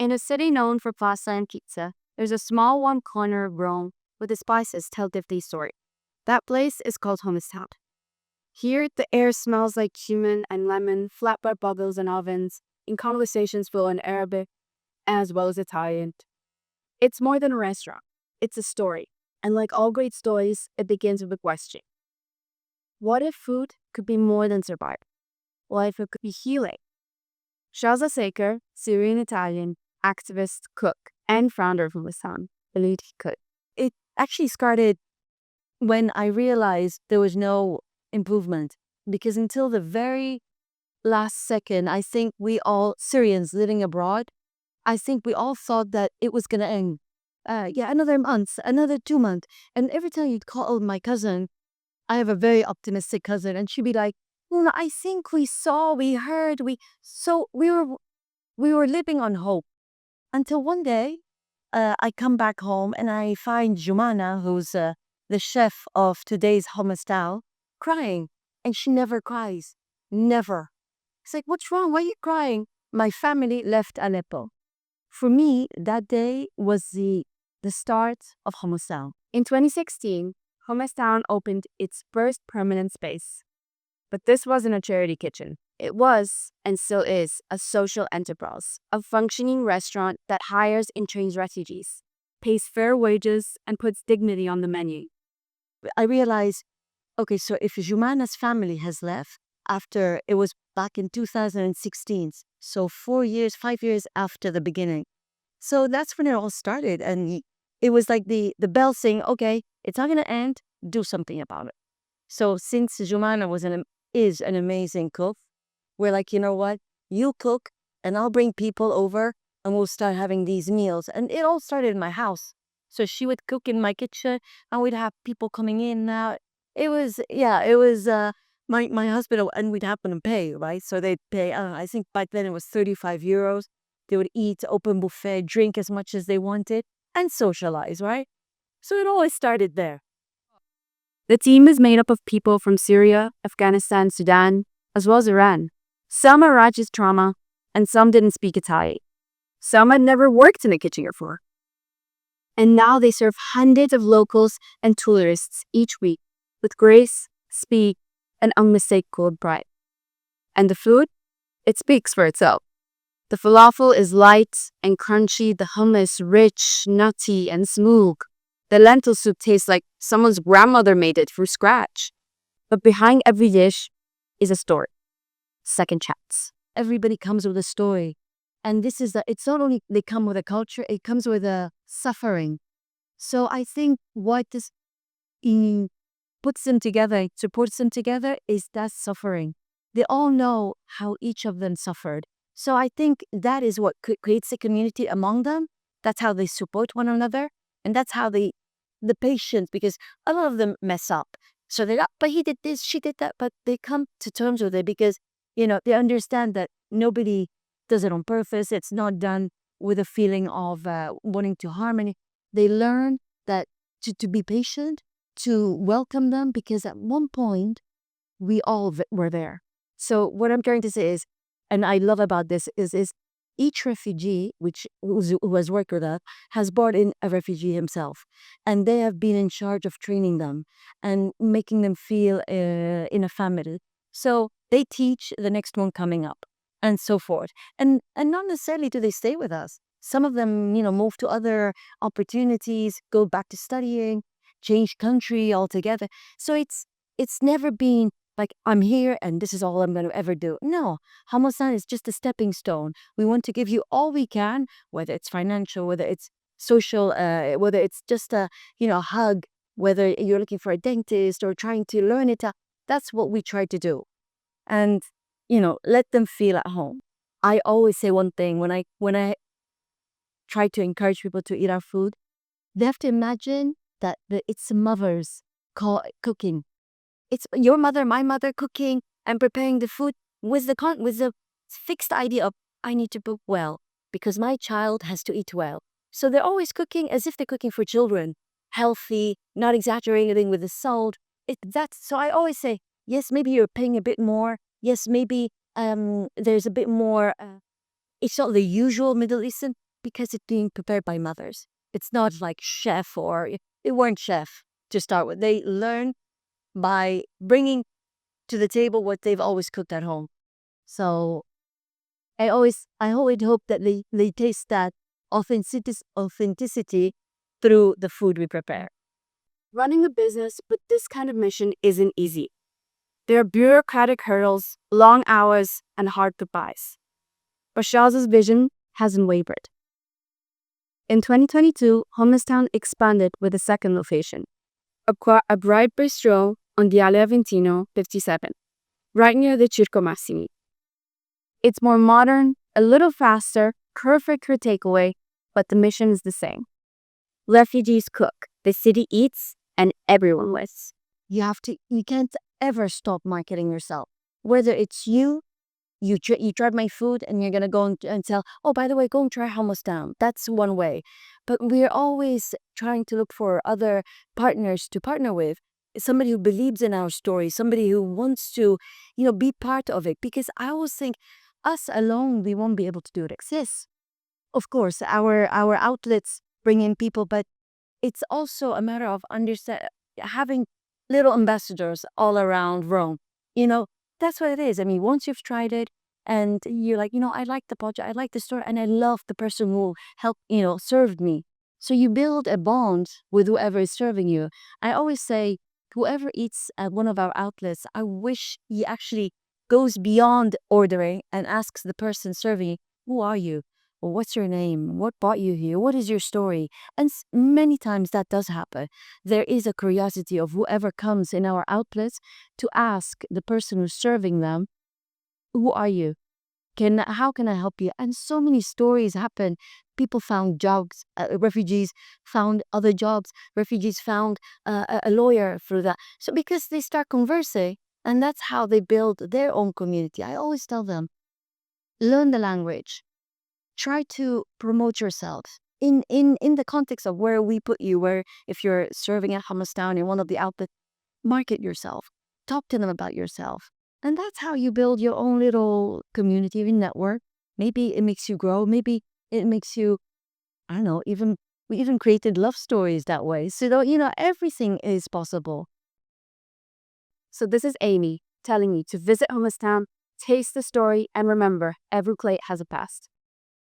In a city known for pasta and pizza, there's a small warm corner of Rome where the spices tell different story. That place is called Hummus Town. Here, the air smells like cumin and lemon, flatbread bubbles in ovens, and conversations flow in Arabic as well as Italian. It's more than a restaurant, it's a story. And like all great stories, it begins with a question. What if food could be more than survival? What if it could be healing? Shazza Saker, Syrian Italian, activist, cook, and founder of Humusam, believed he could. It actually started when I realized there was no improvement. Because until the very last second, I think we all, Syrians living abroad, I think we all thought that it was going to end. Another month, another 2 months. And every time you'd call my cousin, I have a very optimistic cousin, and she'd be like, I think we saw, we heard, we were living on hope. Until one day, I come back home and I find Jumana, who's the chef of today's hummus style, crying. And she never cries. Never. It's like, what's wrong? Why are you crying? My family left Aleppo. For me, that day was the start of Hummus Town. In 2016, Hummus Town opened its first permanent space. But this wasn't a charity kitchen. It was, and still is, a social enterprise, a functioning restaurant that hires and trains refugees, pays fair wages, and puts dignity on the menu. I realized, okay, so if Jumana's family has left after, it was back in 2016, so 4 years, 5 years after the beginning. So that's when it all started. And it was like the bell saying, okay, it's not going to end, do something about it. So since Jumana is an amazing cook, we're like, you know what? You cook and I'll bring people over and we'll start having these meals. And it all started in my house. So she would cook in my kitchen and we'd have people coming in. It was my husband, and we'd have them pay, right? So they'd pay, I think back then it was 35 euros. They would eat, open buffet, drink as much as they wanted, and socialize, right? So it always started there. The team is made up of people from Syria, Afghanistan, Sudan, as well as Iran. Some are Raj's trauma, and some didn't speak Italian. Some had never worked in a kitchen before. And now they serve hundreds of locals and tourists each week with grace, speed, and unmistakable pride. And the food? It speaks for itself. The falafel is light and crunchy, the hummus rich, nutty, and smooth. The lentil soup tastes like someone's grandmother made it from scratch. But behind every dish is a story. Second chance. Everybody comes with a story. And it's not only they come with a culture, it comes with a suffering. So I think what this puts them together, supports them together, is that suffering. They all know how each of them suffered. So I think that is what creates a community among them. That's how they support one another. And that's how the patients, because a lot of them mess up. So they're like, but he did this, she did that. But they come to terms with it because, they understand that nobody does it on purpose. It's not done with a feeling of wanting to harm any. They learn that to be patient, to welcome them, because at one point, we all were there. So what I'm trying to say is, and I love about this is each refugee, who has worked with us, has brought in a refugee himself. And they have been in charge of training them and making them feel in a family. So they teach the next one coming up and so forth. And not necessarily do they stay with us. Some of them, move to other opportunities, go back to studying, change country altogether. So it's never been like, I'm here and this is all I'm going to ever do. No, Hamasan is just a stepping stone. We want to give you all we can, whether it's financial, whether it's social, whether it's just a hug, whether you're looking for a dentist or trying to learn it. That's what we try to do. And, let them feel at home. I always say one thing when I try to encourage people to eat our food, they have to imagine that it's mothers cooking. It's your mother, my mother cooking and preparing the food with the fixed idea of, I need to cook well because my child has to eat well. So they're always cooking as if they're cooking for children, healthy, not exaggerating with the salt. So I always say, yes, maybe you're paying a bit more. Yes, maybe there's a bit more. It's not the usual Middle Eastern, because it's being prepared by mothers. It's not like chef or they weren't chef to start with. They learn by bringing to the table what they've always cooked at home. So I always hope that they taste that authenticity through the food we prepare. Running a business with this kind of mission isn't easy. There are bureaucratic hurdles, long hours, and hard goodbyes. But Shaz's vision hasn't wavered. In 2022, Hummustown expanded with a second location, a bright bistro on Viale Aventino 57, right near the Circo Massimi. It's more modern, a little faster, perfect for takeaway, but the mission is the same. Refugees cook, the city eats, and everyone wins. You can't ever stop marketing yourself. Whether it's you tried my food and you're going to go and tell, oh, by the way, go and try Hummustown. That's one way. But we're always trying to look for other partners to partner with. Somebody who believes in our story, somebody who wants to, be part of it. Because I always think us alone, we won't be able to do it. Exists. Of course, our outlets bring in people, but it's also a matter of having little ambassadors all around Rome. That's what it is. I mean, once you've tried it and you're like, I like the project, I like the store, and I love the person who helped, served me. So you build a bond with whoever is serving you. I always say, whoever eats at one of our outlets, I wish he actually goes beyond ordering and asks the person serving you, who are you? Or what's your name? What brought you here? What is your story? And many times that does happen. There is a curiosity of whoever comes in our outlets to ask the person who's serving them, who are you? How can I help you? And so many stories happen. People found jobs. Refugees found other jobs. Refugees found a lawyer through that. So because they start conversing, and that's how they build their own community. I always tell them, learn the language. Try to promote yourself in the context of where we put you, where if you're serving at Hummustown in one of the outlets, market yourself. Talk to them about yourself. And that's how you build your own little community and network. Maybe it makes you grow. Maybe it makes you, I don't know, we even created love stories that way. So, everything is possible. So this is Aimee telling you to visit Hummustown, taste the story, and remember, every plate has a past.